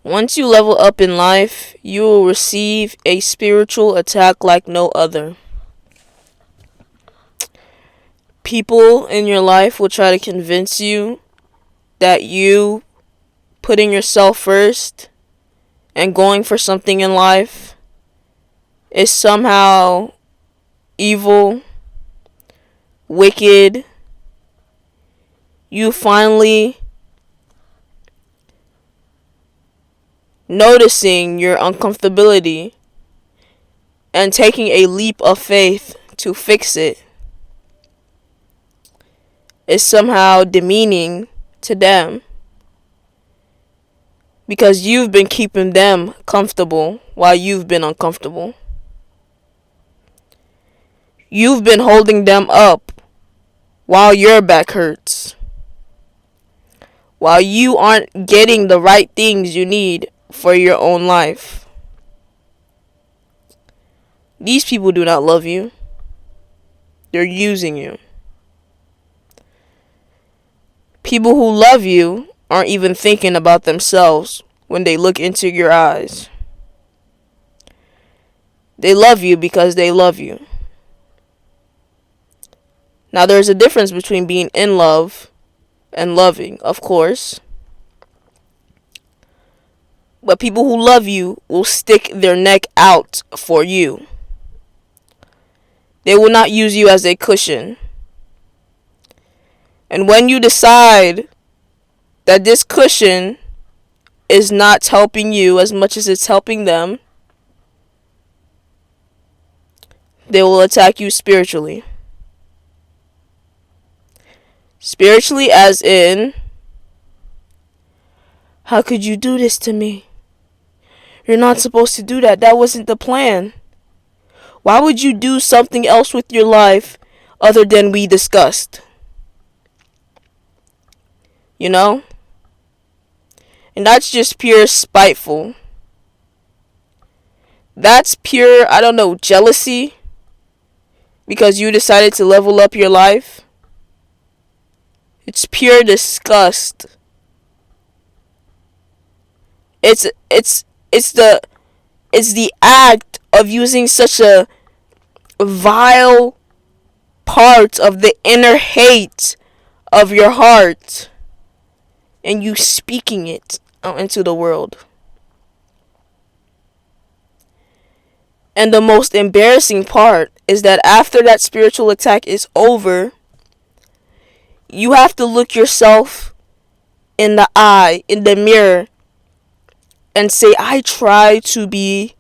Once you level up in life, you will receive a spiritual attack like no other. People in your life will try to convince you that you putting yourself first and going for something in life is somehow evil, wicked. You finally noticing your uncomfortability and taking a leap of faith to fix it is somehow demeaning to them because you've been keeping them comfortable while you've been uncomfortable. You've been holding them up while your back hurts, while you aren't getting the right things you need for your own life. These people do not love you. They're using you. People who love you aren't even thinking about themselves when they look into your eyes. They love you because they love you. Now, there's a difference between being in love and loving, of course. But people who love you will stick their neck out for you. They will not use you as a cushion. And when you decide that this cushion is not helping you as much as it's helping them, they will attack you spiritually. Spiritually, as in, how could you do this to me? You're not supposed to do that. That wasn't the plan. Why would you do something else with your life other than we discussed? You know? And that's just pure spiteful. That's pure, I don't know, jealousy. Because you decided to level up your life. It's pure disgust. It's the act of using such a vile part of the inner hate of your heart and you speaking it out into the world. And the most embarrassing part is that after that spiritual attack is over, you have to look yourself in the eye, in the mirror, and say, I try to be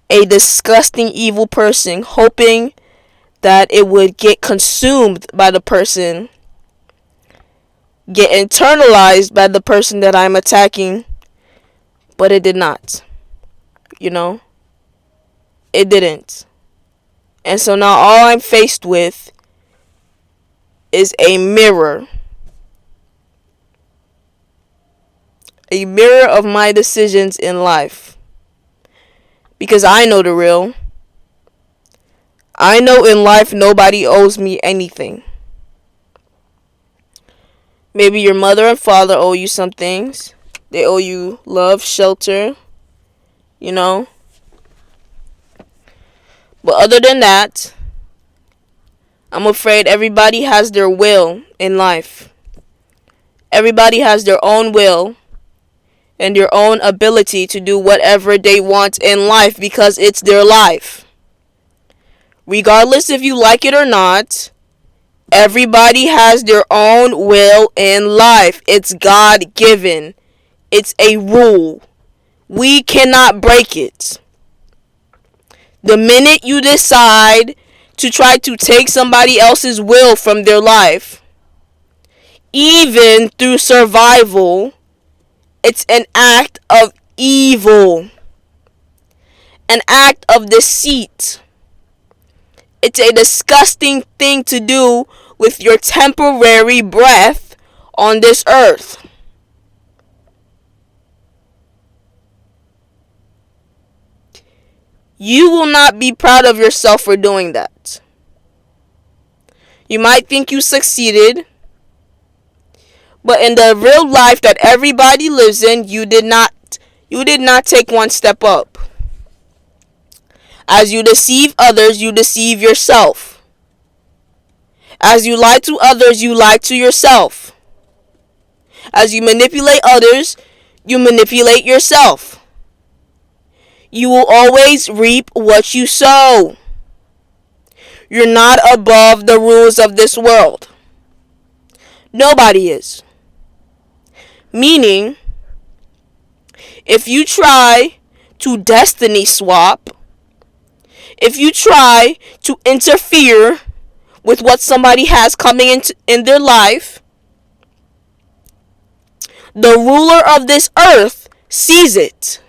a disgusting, evil person, hoping that it would get consumed by the person, get internalized by the person that I'm attacking, but it did not. You know? It didn't. And so now all I'm faced with is a mirror. A mirror of my decisions in life. Because I know the real. I know in life nobody owes me anything. Maybe your mother and father owe you some things. They owe you love, shelter, you know. But other than that, I'm afraid everybody has their will in life. Everybody has their own will and their own ability to do whatever they want in life because it's their life. Regardless if you like it or not, everybody has their own will in life. It's God-given. It's a rule. We cannot break it. The minute you decide to try to take somebody else's will from their life, even through survival, it's an act of evil. An act of deceit. It's a disgusting thing to do with your temporary breath on this earth. You will not be proud of yourself for doing that. You might think you succeeded, but in the real life that everybody lives in, you did not. You did not take one step up. As you deceive others, you deceive yourself. As you lie to others, you lie to yourself. As you manipulate others, you manipulate yourself. You will always reap what you sow. You're not above the rules of this world. Nobody is. Meaning, if you try to destiny swap, if you try to interfere with what somebody has coming in their life, the ruler of this earth sees it.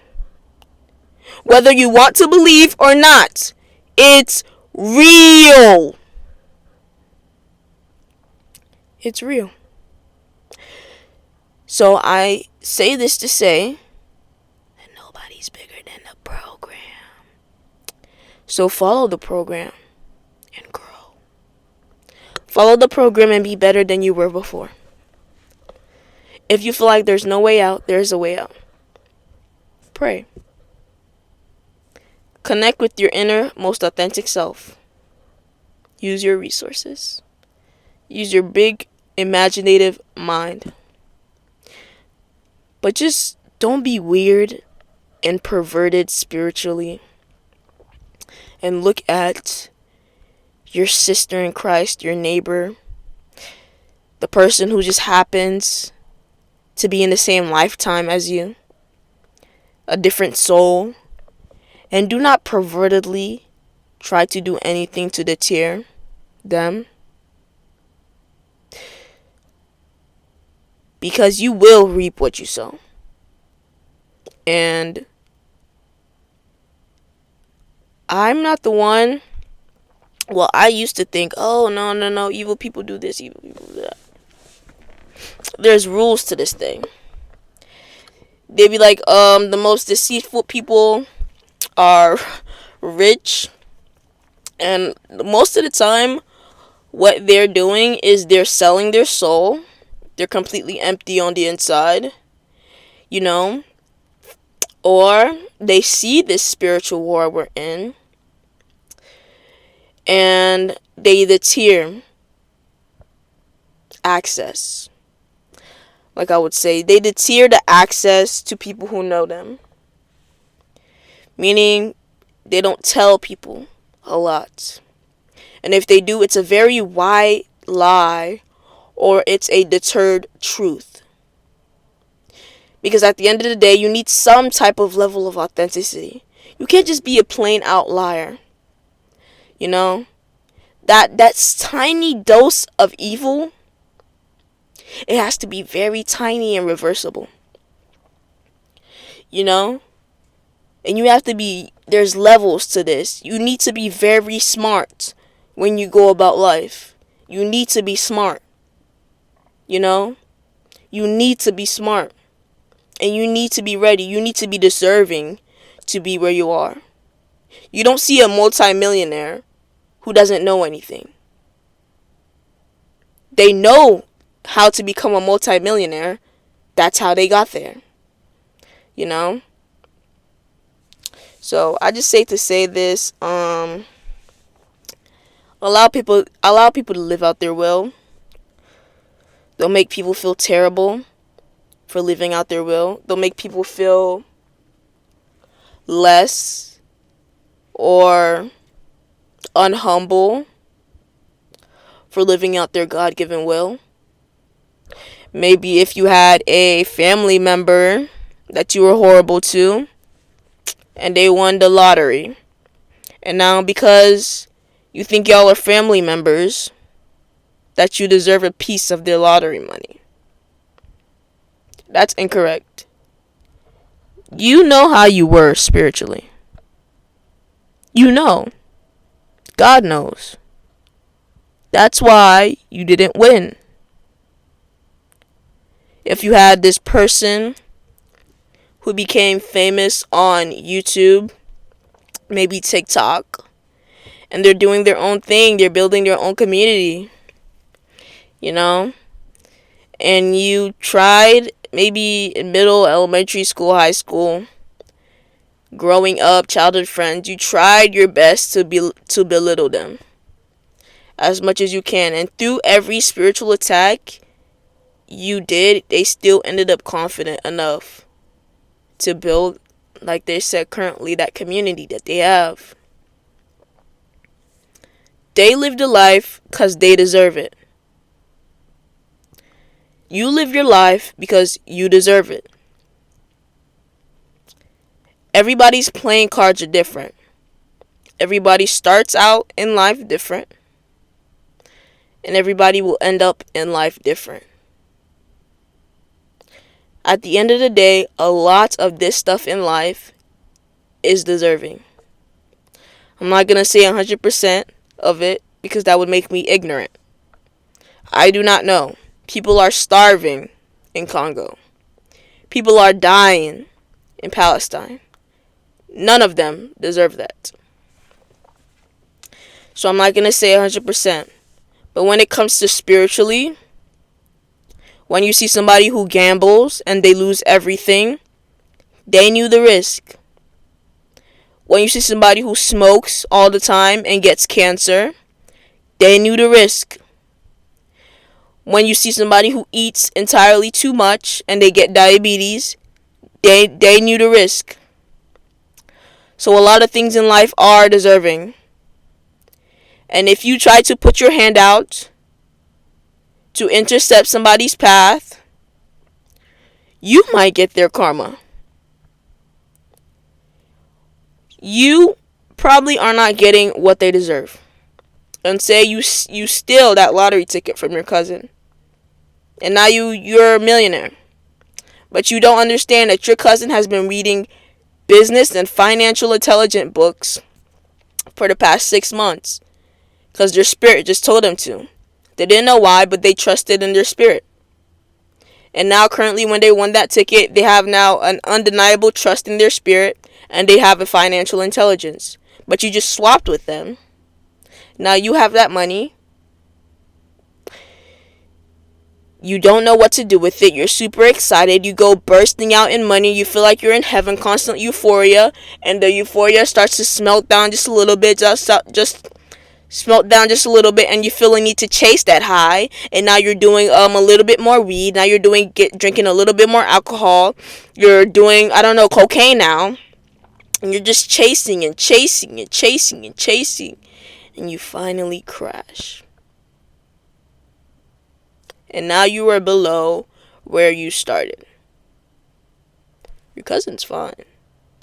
Whether you want to believe or not, it's real. It's real. So I say this to say that nobody's bigger than the program. So follow the program and grow. Follow the program and be better than you were before. If you feel like there's no way out, there's a way out. Pray. Connect with your inner, most authentic self. Use your resources. Use your big, imaginative mind. But just don't be weird and perverted spiritually. And look at your sister in Christ, your neighbor, the person who just happens to be in the same lifetime as you, a different soul, and do not pervertedly try to do anything to deter them, because you will reap what you sow. And I'm not the one. Well, I used to think, oh, no, evil people do this, evil people do that. There's rules to this thing. They be like, the most deceitful people are rich. And most of the time, what they're doing is they're selling their soul. They're completely empty on the inside, you know. Or they see this spiritual war we're in, and they deter access. Like I would say, they deter the access to people who know them. Meaning, they don't tell people a lot. And if they do, it's a very white lie, or it's a deterred truth. Because at the end of the day, you need some type of level of authenticity. You can't just be a plain out liar. You know? That's tiny dose of evil, it has to be very tiny and reversible. You know? And you have to be, there's levels to this. You need to be very smart when you go about life. You need to be smart. You know? You need to be smart. And you need to be ready. You need to be deserving to be where you are. You don't see a multimillionaire who doesn't know anything. They know how to become a multimillionaire. That's how they got there. You know? So I just say to say this, allow people to live out their will. They'll make people feel terrible for living out their will. They'll make people feel less or unhumble for living out their God-given will. Maybe if you had a family member that you were horrible to and they won the lottery, and now because you think y'all are family members, that you deserve a piece of their lottery money. That's incorrect. You know how you were spiritually. You know. God knows. That's why you didn't win. If you had this person who became famous on YouTube, maybe TikTok, and they're doing their own thing, they're building their own community, you know, and you tried maybe in middle, elementary school, high school, growing up, childhood friends, you tried your best to belittle them as much as you can. And through every spiritual attack you did, they still ended up confident enough to build, like they said, currently that community that they have. They lived a life because they deserve it. You live your life because you deserve it. Everybody's playing cards are different. Everybody starts out in life different. And everybody will end up in life different. At the end of the day, a lot of this stuff in life is deserving. I'm not going to say 100% of it because that would make me ignorant. I do not know. People are starving in Congo. People are dying in Palestine. None of them deserve that. So I'm not going to say 100%. But when it comes to spiritually, when you see somebody who gambles and they lose everything, they knew the risk. When you see somebody who smokes all the time and gets cancer, they knew the risk. When you see somebody who eats entirely too much and they get diabetes, they knew the risk. So a lot of things in life are deserving. And if you try to put your hand out to intercept somebody's path, you might get their karma. You probably are not getting what they deserve. And say you steal that lottery ticket from your cousin. And now you're a millionaire. But you don't understand that your cousin has been reading business and financial intelligence books for the past 6 months. Because their spirit just told them to. They didn't know why, but they trusted in their spirit. And now currently when they won that ticket, they have now an undeniable trust in their spirit. And they have a financial intelligence. But you just swapped with them. Now you have that money. You don't know what to do with it. You're super excited. You go bursting out in money. You feel like you're in heaven. Constant euphoria. And the euphoria starts to smelt down just a little bit. Just smelt down just a little bit. And you feel a need to chase that high. And now you're doing a little bit more weed. Now you're drinking a little bit more alcohol. You're doing, cocaine now. And you're just chasing and chasing and chasing and chasing. And you finally crash. And now you are below where you started. Your cousin's fine.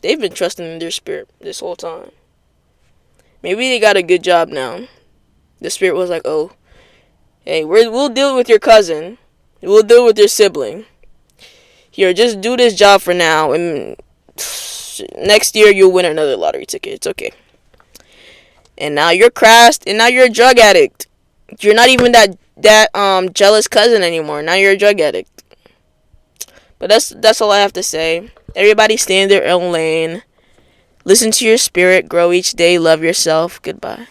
They've been trusting in their spirit this whole time. Maybe they got a good job now. The spirit was like, oh, hey, we'll deal with your cousin. We'll deal with your sibling. Here, just do this job for now. And next year you'll win another lottery ticket. It's okay. And now you're crashed. And now you're a drug addict. You're not even that jealous cousin anymore. Now you're a drug addict. But that's all I have to say. Everybody stay in their own lane. Listen to your spirit. Grow each day. Love yourself. Goodbye.